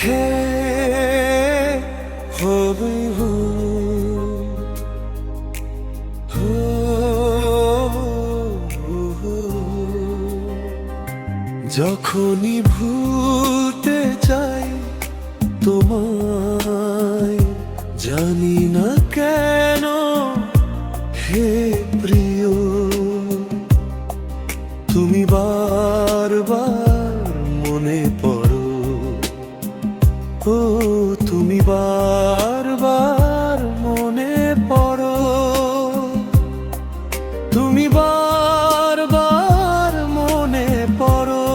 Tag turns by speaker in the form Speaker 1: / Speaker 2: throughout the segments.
Speaker 1: হে হবি যখনই ভুলতে চাই তোমায়, জানি না কেন হে প্রিয়, তুমি বারবার মনে পড়ো। ও তুমি বারবার মনে পড়ো, তুমি বারবার মনে পড়ো,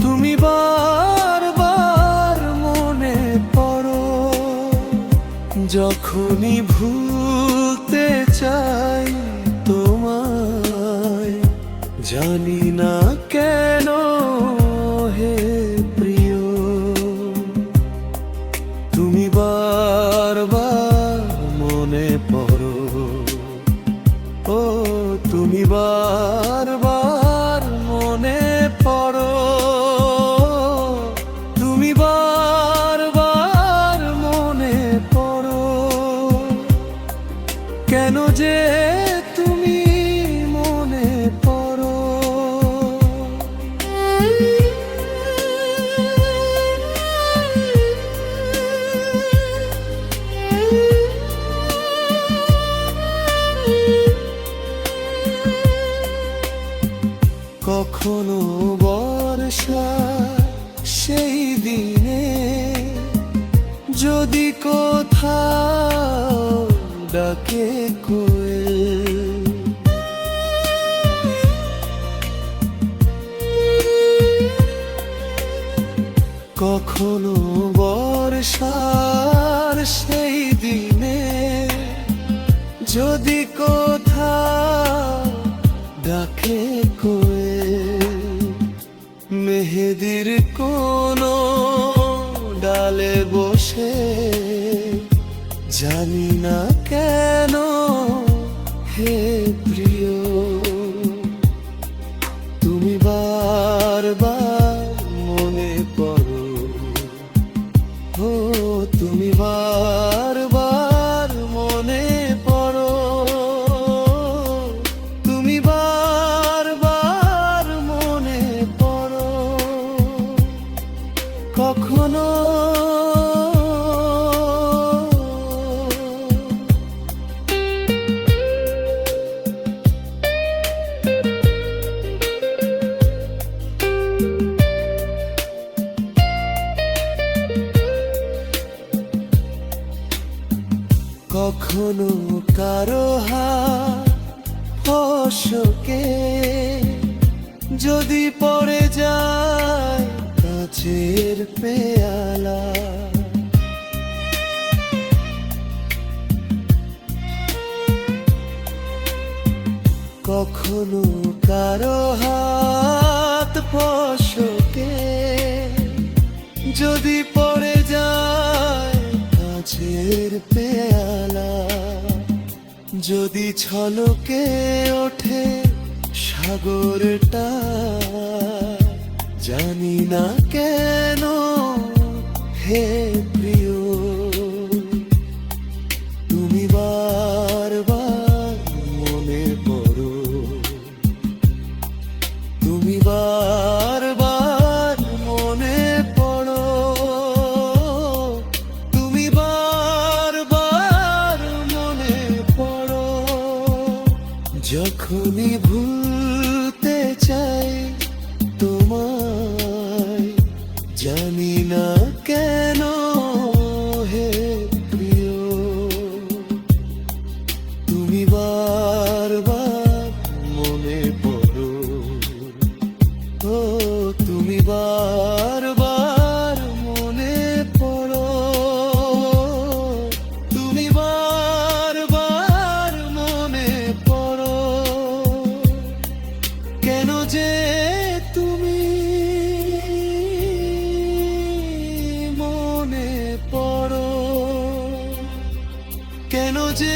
Speaker 1: তুমি বারবার মনে পড়ো। যখনই ভুলতে চাই তোমায়, জানি না কেন হে প্রিয়, তুমি বারবার মনে পড়ো। ও তুমি বারবার মনে পড়ো, তুমি বারবার মনে পড়ো। কেন যে তুমি মনে পড়ো, কখনো বর্ষা সেই দিনে যদি কোথাও ডাকে কোয়েল, কখনো বর্ষার সেই দিনে যদি কোথাও ডাকে কোয়েল, মেহেদির কোনো ডালে বসে, জানি না কেন হে প্রিয়, তুমি বারবার মনে পড়ো। ও তুমি বারবার মনে পড়ো, তুমি বারবার মনে পড়ো। কখনো কখনো কারো হাত ফসকে যদি পড়ে যায় কাচের পেয়ালা, কখনো কারো হাত ফসকে যদি পড়ে যায় কাচের পেয়ালা, যদি ছলকে ওঠে সাগরটা, জানি না কেন হে প্রিয়, তুমি বারবার মনে পড়ো, তুমি বারবার মনে পড়ো, তুমি বারবার মনে পড়ো। যখনই ভুলতে চাই তোমায়, জানি না কেন হে প্রিয়, তুমি বারবার মনে পড়ো। ও তুমি বারবার মনে পড়ো, তুমি বারবার মনে পড়ো। কেন যে তুমি মনে পড়ো, কেন যে